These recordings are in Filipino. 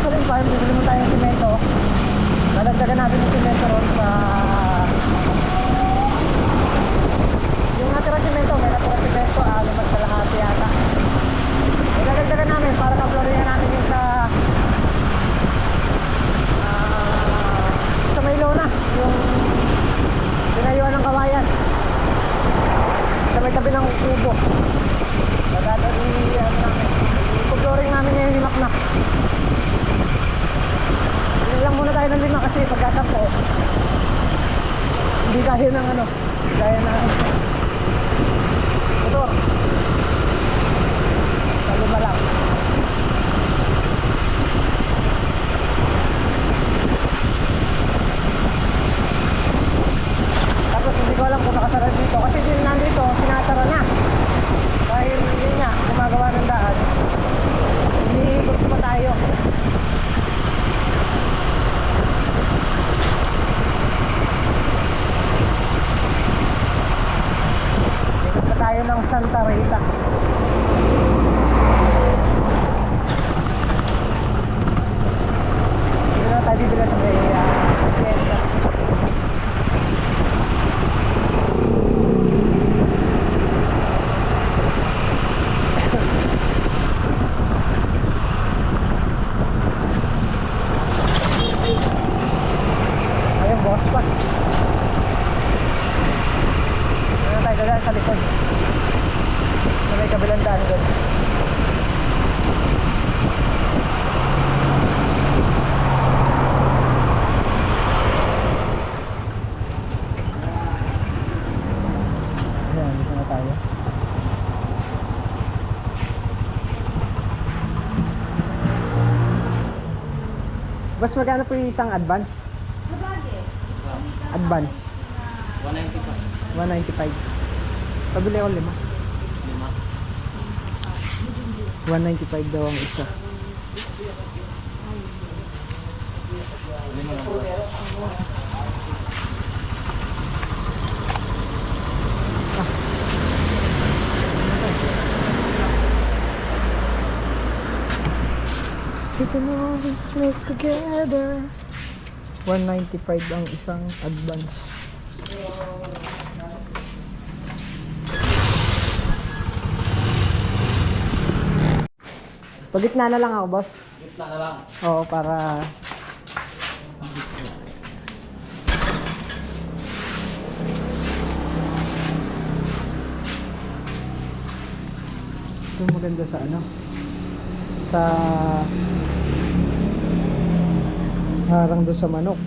sa Lane Farm, bibili mo tayo ng simento. Nadagdagan natin yung simento ron sa yung natira simento, may natira simento, naman sa lahat yata. Nadagdagan namin para ka-flooringan natin yung sa may lona, yung pinayuan ng kawayan sa may tabi ng kubo. Dadali namin, i-flooring namin ngayon yung maknak. Hindi lang muna tayo ng 5 kasi pagkasap ko hindi kaya ng gaya na motor sa 5 lang. Tapos hindi ko alam kung nakasara dito kasi din nandito sinasara na dahil yun nga gumagawa ng daan, iniikot pa tayo. Tayo ng Santa Rita. Hindi na tayo bibila sa may fiesta. Ayun, boss pa. Hindi na tayo dadaan sa likod. May kabilang daan doon. Ayan, dito na tayo. Boss, magkano po yung isang advance? Advance 195. Pabili ako 5. 195 daw ang isa. We can always make together. 195 ang isang advance. Pagitna na lang ako, boss. Gitna na lang. Oo, para ito maganda sa sa harang doon sa manok,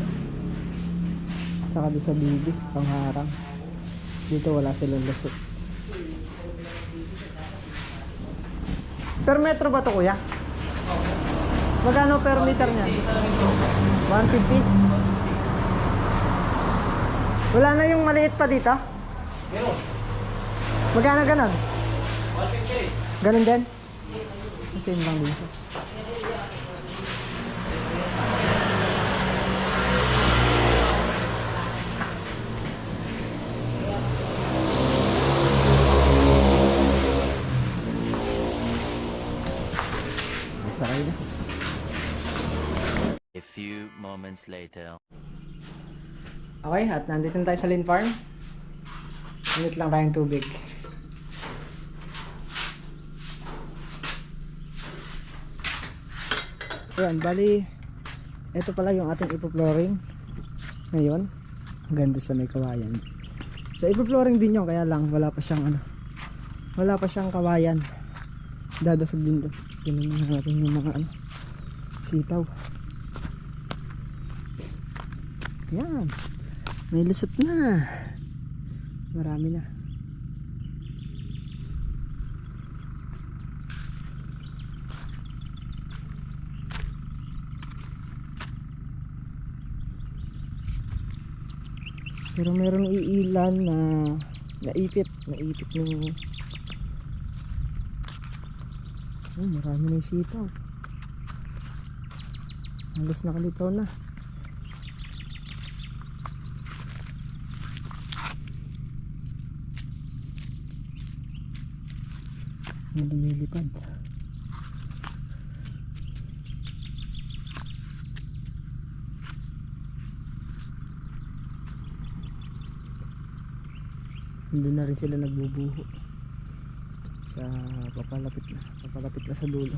saka doon sa bibi pangharang. Dito wala silang lusot. Per metro ba to, kuya? Magkano per meter niya? 150? Wala na yung maliit pa dito? Meron. Magkano ganon? 150. Ganon din? Same lang din siya. Sakay na. A few moments later. Okay, at nandito na tayo sa Lane Farm. Init lang tayong tubig. Ayan, bali ito pala yung ating ipo-flooring ngayon. Ganda sa may kawayan. Sa ipo-flooring din yun, kaya lang wala pa siyang wala pa siyang kawayan. Dadasag din doon. Tingnan natin yung mga sitaw. Yan, may lusot na, marami na. Pero merong iilan na naipit ng marami na yung sitaw. Halos nakalitaw na. Lumilipad. Hindi na rin sila nagbubuho sa papalapit na sa dulo.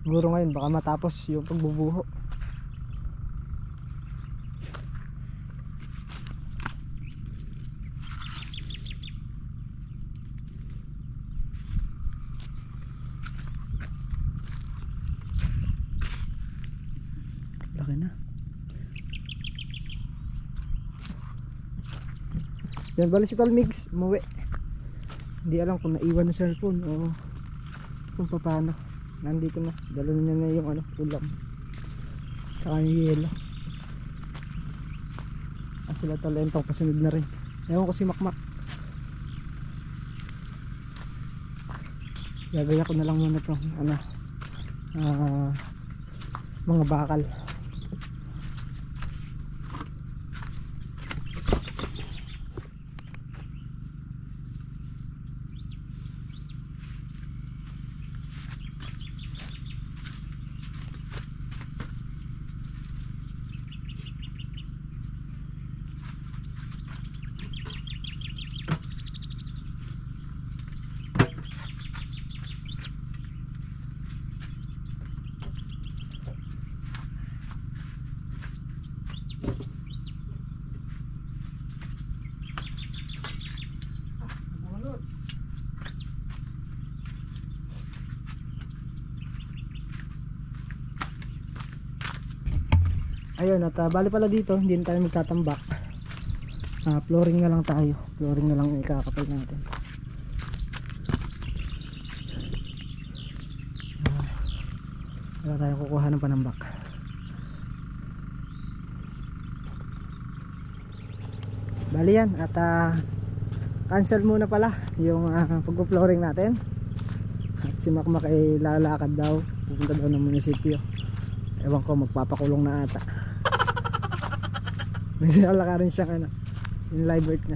Siguro ngayon baka matapos yung pagbubuho. Laki na. Yan, bali si Tol Migs umuwi. Hindi alam kung naiwan na cellphone o kung paano. Nandito na, dala na niya na yung ulam tsaka yung yelo. Sila Tol Entong kasunod na rin. Ewan ko si Makmak. Gagaya ko na lang muna to mga bakal. Ayun, at bali pala dito hindi na tayo magtatambak. Flooring na lang tayo. Flooring na lang ikakapal natin. Wala tayong kukuha ng panambak. Bali yan, at cancel muna pala yung pag-flooring natin. At si Makmak ay lalakad daw, pupunta daw ng munisipyo. Ewan ko, magpapakulong na ata. May nilalaka rin siyang in live work na.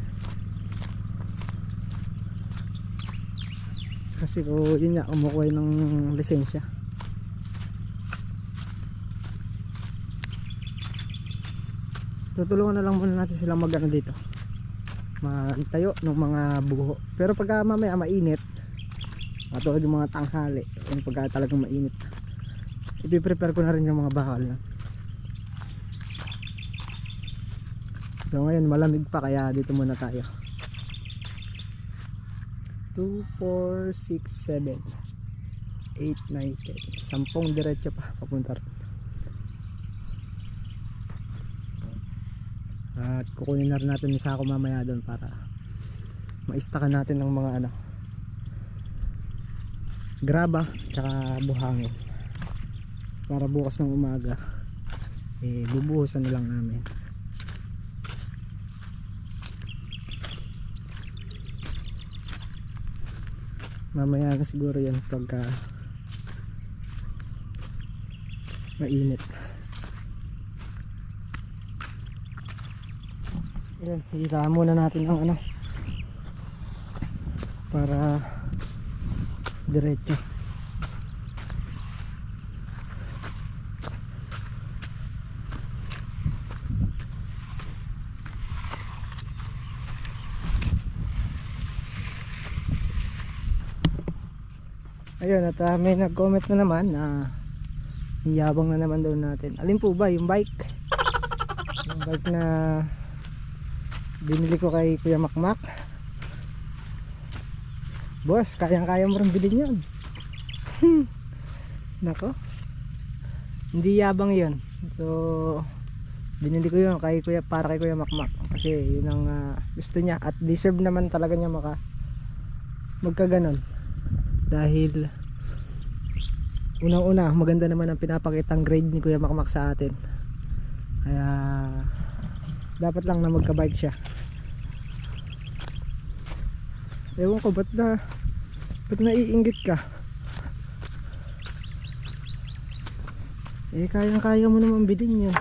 Kasi ko yun nga, umukuha ng lisensya. Tutulungan na lang muna natin silang dito, magtayo ng mga buho. Pero pagka mamaya mainit, katulad yung mga tanghali, yung pagka talagang mainit, ipiprepare ko na rin yung mga bakal na. So ngayon malamig pa, kaya dito muna tayo. 2, 4, 6, 7, 8, 9, 10, 10 diretso pa papunta rin. At kukunin na rin natin yung sako mamaya doon para maistakan natin ng mga graba tsaka buhangin, para bukas ng umaga bubuhusan na lang namin. Mamaya na siguro yan pagka mainit. Yan, hila muna natin ang para diretso. Ayun, at may nag-comment na naman na iyabang na naman daw natin. Alin po ba? Yung bike? Yung bike na binili ko kay Kuya Makmak. Boss, kayang-kaya mo rin bilhin yun. Nako, hindi yabang yun. So binili ko yun para kay Kuya Makmak, kasi yun ang gusto niya, at deserve naman talaga niya magkaganon. Dahil unang-una, maganda naman ang pinapakitang grade ni Kuya Makmak sa atin. Kaya dapat lang na magka-bike siya. Ewan ko, ba't naiinggit ka? Kayang-kaya mo naman bilhin yun.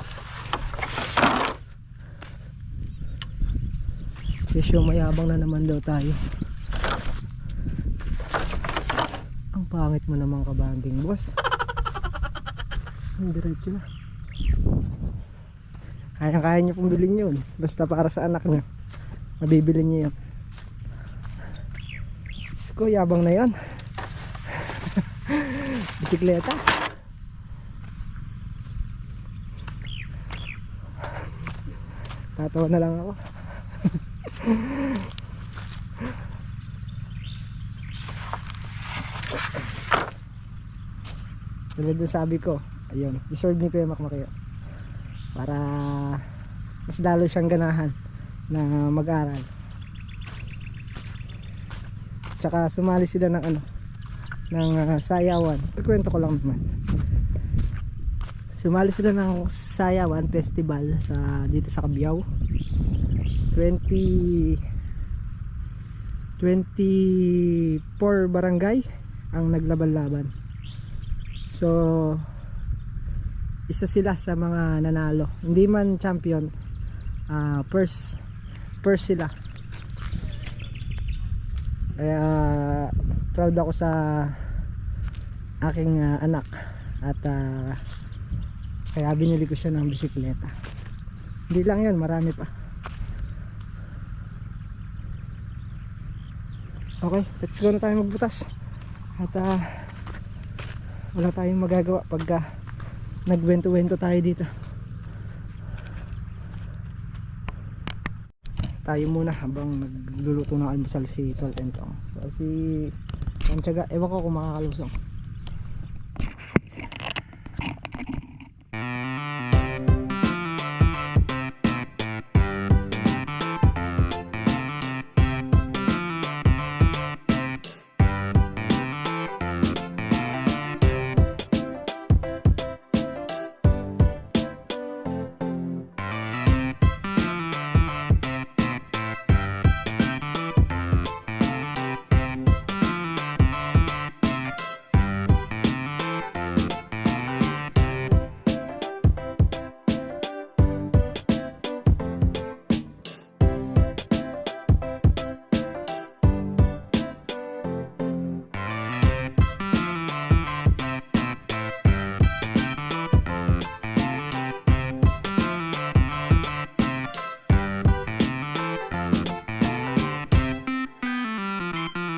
Kesyo mayabang na naman daw tayo. Ang pangit mo naman kabanding, boss. Diretso na. Kayang-kaya niyo pong bilhin yun, basta para sa anak niyo. Mabibili niyo yun. Isko, yabang na yan. Bisikleta. Tatawa na lang ako. Tulad na sabi ko, ayun, deserve ni Kuya Makmak yun. Para mas lalo siyang ganahan na mag-aral. Tsaka sumali sila ng ano, ng sayawan. Ikwento ko lang naman. Sumali sila ng sayawan festival sa dito sa Cabiao. 24 barangay ang naglaban-laban. So isa sila sa mga nanalo. Hindi man champion, first sila. Kaya proud ako sa aking anak at kaya binili ko siya ng bisikleta. Hindi lang yun, marami pa. Okay, let's go na tayo magbutas. At wala tayong magagawa pagka nagwento-wento tayo dito. Tayo muna habang nagluluto ng almusal si Tol Entong. So si Santiago, ewan ko kung makakalusong.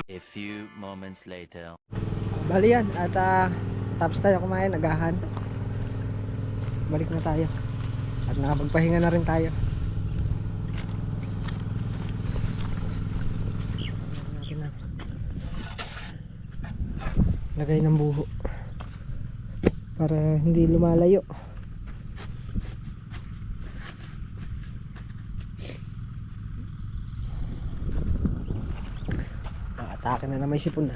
A few moments later. Bali yan, at tapos tayo kumain, agahan. Balik na tayo. At nakapagpahinga na rin tayo. Natin na lagay ng buho para hindi lumalayo. Atake na may sipon na.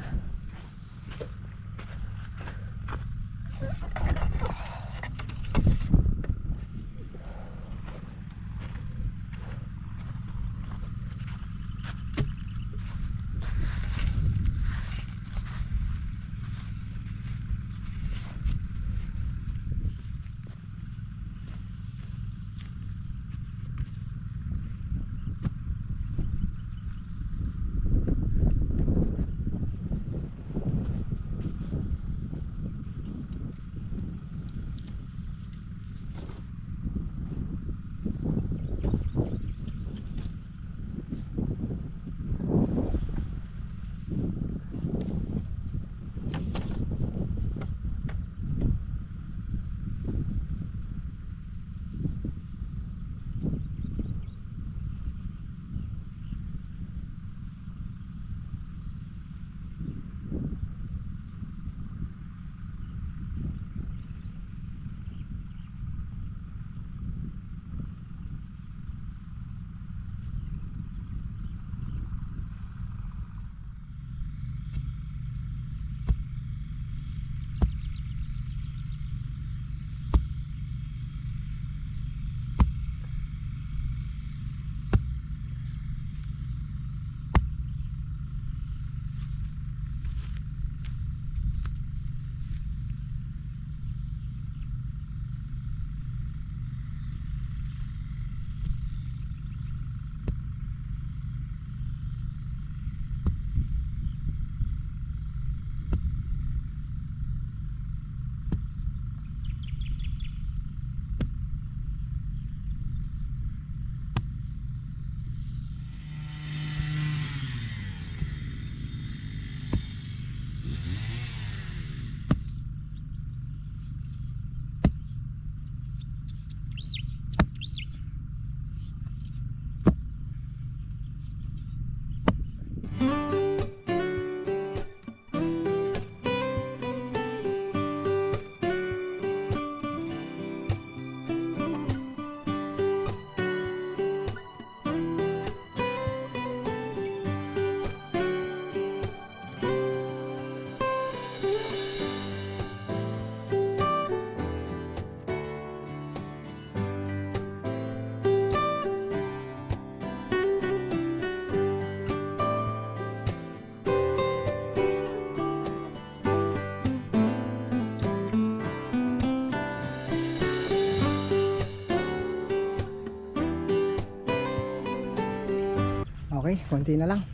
Okay, konti na lang.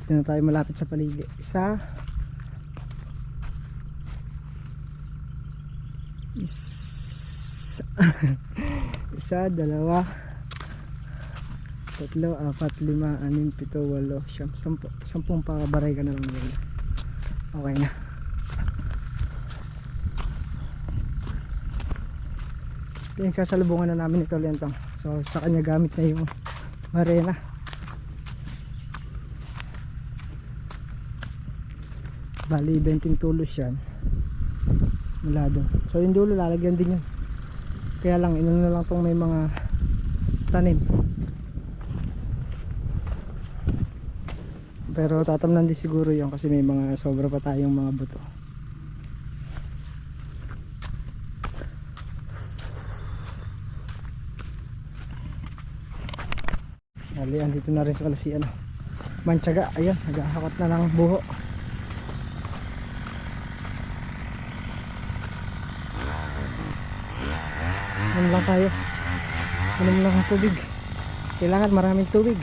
Dito na tayo malapit sa paligid. Isa, dalawa, tatlo, apat, lima, anim, pito, walo, siyam, sampung pakabaray ka na lang nila. Okay na. Yung sasalubungan na namin ito lentong. So sa kanya gamit na yung marena. Bali 20 tulos yan mula doon. So yung dulo lalagyan din yun. Kaya lang inano na lang tong may mga tanim. Pero tatamnan din siguro yun kasi may mga sobra pa tayong mga buto. Bali andito na rin sa kalasian. Mantsaga, ayun, naghahakot na ng buho. Ano lang tayo, inom lang ang tubig. Kailangan maraming tubig.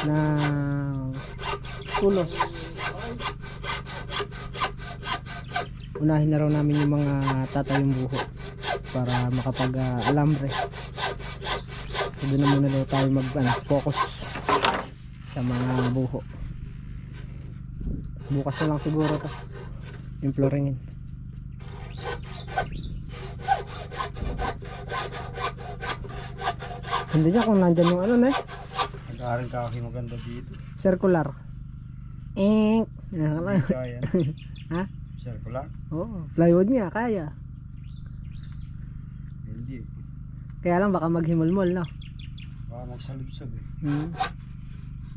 Na tulos. Unahin na raw namin yung mga tatayong buho para makapag alambre. So doon na muna daw tayo mag focus sa mga buho. Bukas na lang siguro to yung flooringin. Hindi niya kung nandyan yung ano na eh. Nag-aaral ka kasi maganda dito. Circular. Kaya na. Ha? Circular? Oo, plywood niya, kaya. Hindi. Kaya lang baka maghimulmol, no? Baka magsalubsob eh. Hmm.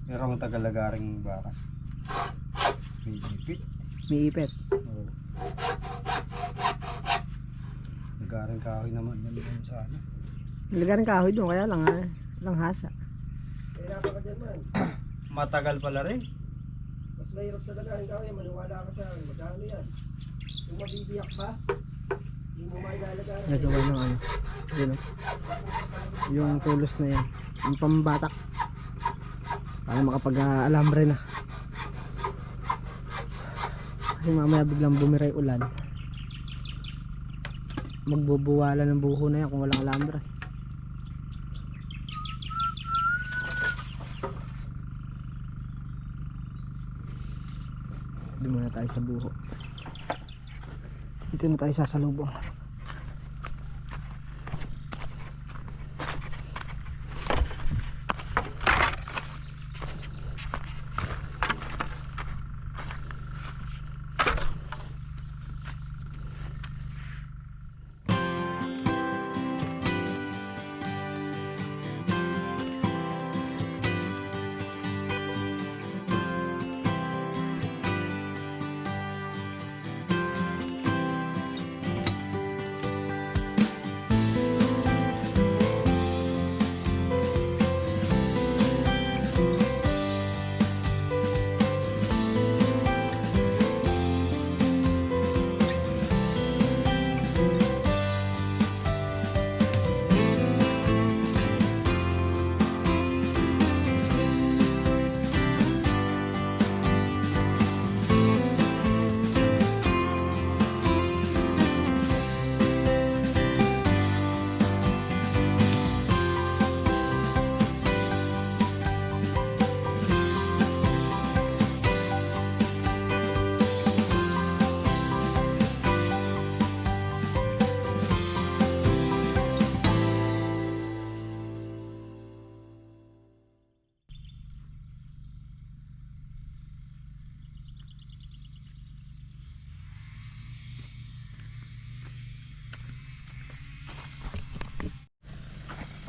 Pero matagal nag-aaring baka. May ipit. May ipit. Oo. Nag-aaring kahoy naman yan sa ano. Nilagaran kahoy doon, kaya lang lang hasa. Matagal pala rin. Mas mahirap sa lagarin kahoy, maniwala ka sa magkano yan. Kung mabibiyak pa, hindi mo mailalagaran. Nagawa ng ano, yun o. Yung tulos na yan, yung pambatak. Para makapag-alambre na. Kasi mamaya biglang bumiray ulan. Magbubuwala ng buho na yan kung walang alambre. Doon muna tayo sa buho. Dito na tayo sasalubong.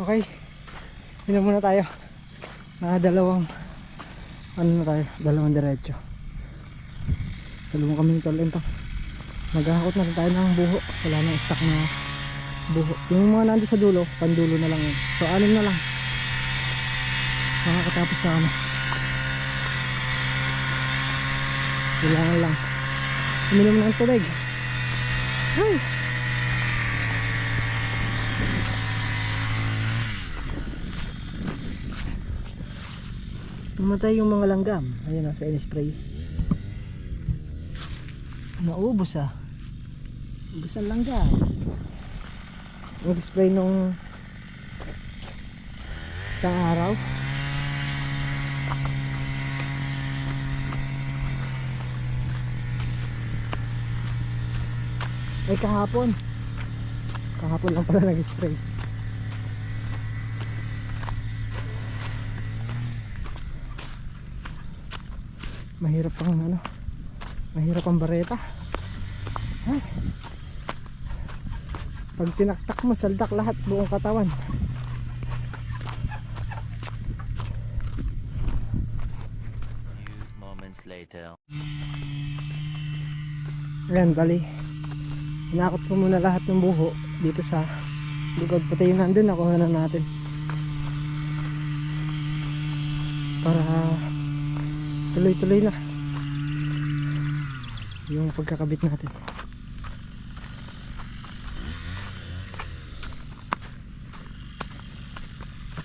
Okay, yun na muna tayo. Dalawang ano na tayo, dalawang diretso. Salubong kami nito lento. Maghahakot na rin tayo ng buho. Wala nang stock na buho. Yung mga nandun sa dulo, pandulo na lang yun. So 6 na lang makakatapos sa ano. Kailangan lang uminom ng tubig. Ay! Namatay yung mga langgam. Ayun o, sa in-spray. Naubos ah. Ubos ang langgam. Nag-spray nung isang araw. Ay kahapon lang pala nag-spray. Mahirap ang bareta. Ay. Pag tinaktak mo, saldak lahat, buong katawan. Few moments later. Ayan, bali inakot ko muna lahat ng buho dito sa likod, pati yung nandun nakuha na natin para tuloy-tuloy na yung pagkakabit natin.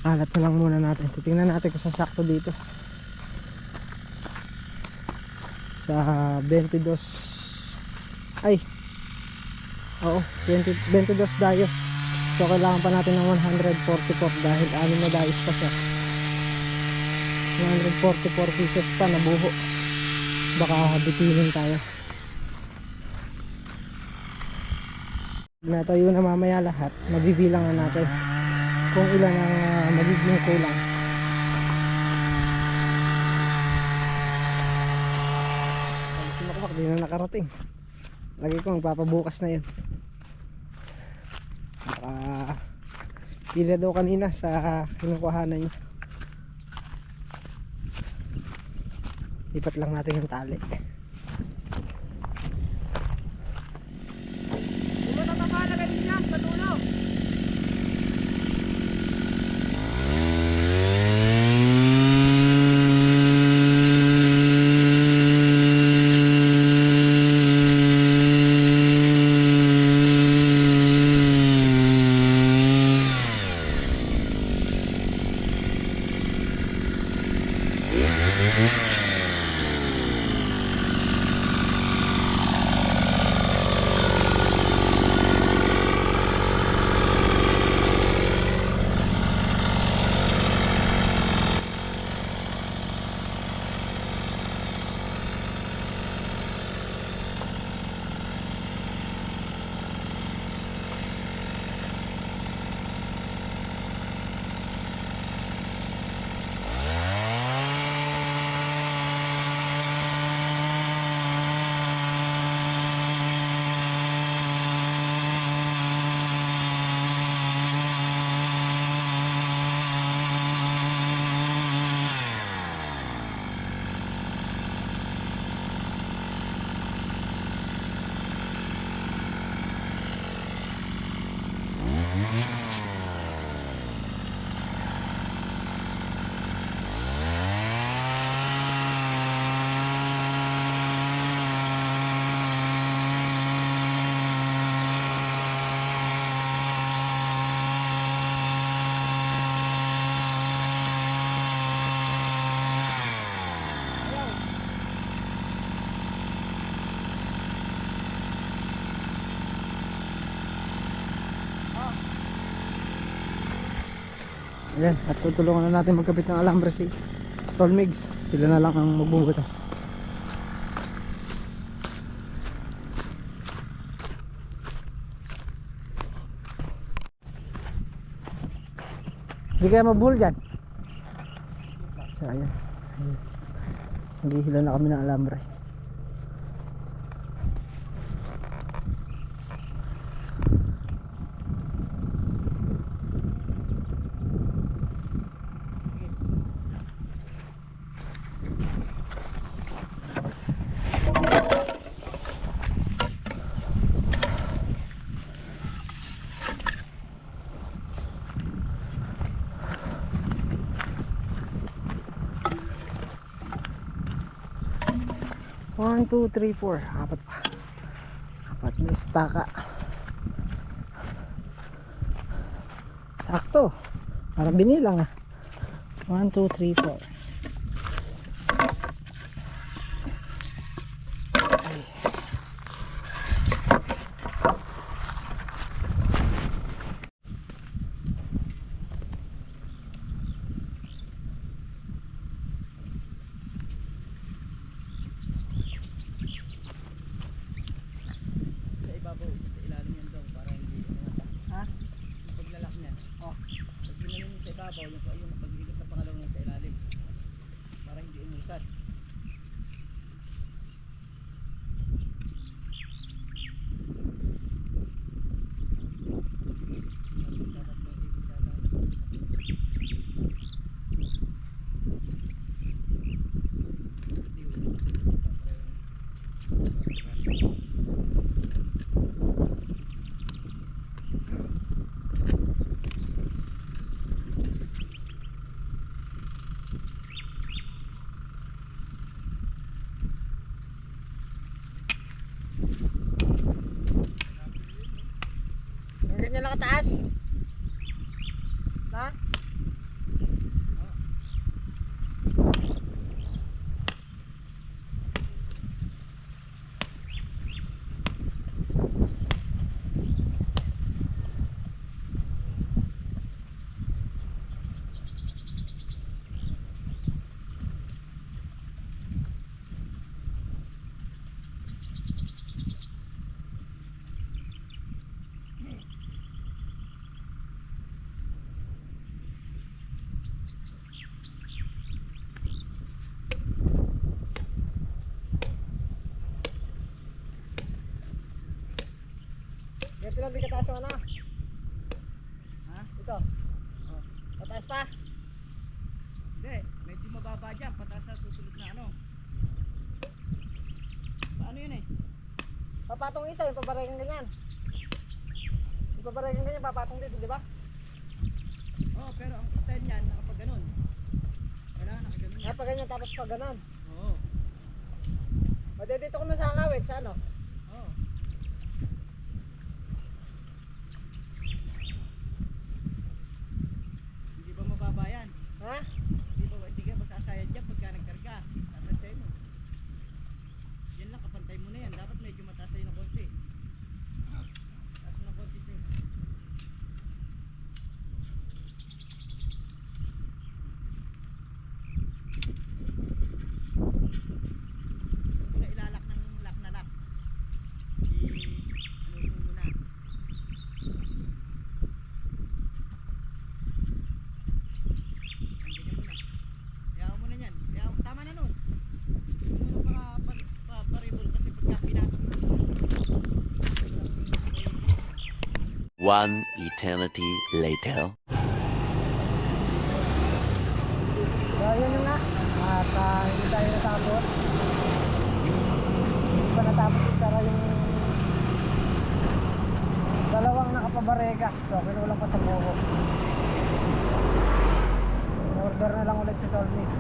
Kalat na lang muna natin, titingnan natin kung sasakto dito sa 22 ay oo, 22 dayos. So kailangan pa natin ng 144 dahil 6 na dayos pa siya. 144 pieces pa na buho. Baka bitinin tayo. Natayo na mamaya lahat, mabibilang na natin kung ilan ang magiging kulang. Ay, sumakmak, di na nakarating. Lagi ko magpapabukas na yun. Pila daw kanina sa kinukuhanan niya. Lipat lang natin yung tali. Ayan, at tutulungan na natin magkabit ng alambre si Tolmigs. Sila na lang ang magbubutas. Hindi kaya mabuhol dyan. So ayan, naghihila na kami ng alambre. One, two, three, four. Apat pa. Apat na istaka. Sakto. Para binilang ah. 1, 2, 3, 4. Ganun di kataas yung ano? Ha? Ito. Oh. Pataas pa? Hindi, medyo mababa dyan. Pataas sa susunod na ano. Paano yun eh? Papatong isa, yung pabaregang ganyan. Yung pabaregang ganyan, papatong dito, di ba? Oo, pero ang style niyan, nakapag ganun. Kailangan nakaganon yan. Pag ganyan, tapos pag ganon. Oo. Dito ko na sa angawit, sa ano? Oo. Hindi ba mababa yan? Ha? Hindi ka masasayad dyan pagka nagkarga. Kapantay mo. Yan lang, kapantay mo na yan. Dapat medyo mataas sa'yo ng konti. Taas mo ng konti sa'yo. Huwag mo na ilalak ng lock na lock. Ano mo muna. Andyan mo na. Hayaan mo na yan. Tama na nun. Ano para paribol kasi pagka pinatong mo. One eternity later. So, yun na nga. At hindi tayo natapos. Hindi pa natapos isara yung dalawang nakapabarega. So, kinulang pa sa buko. In-order na lang ulit si Tolmix.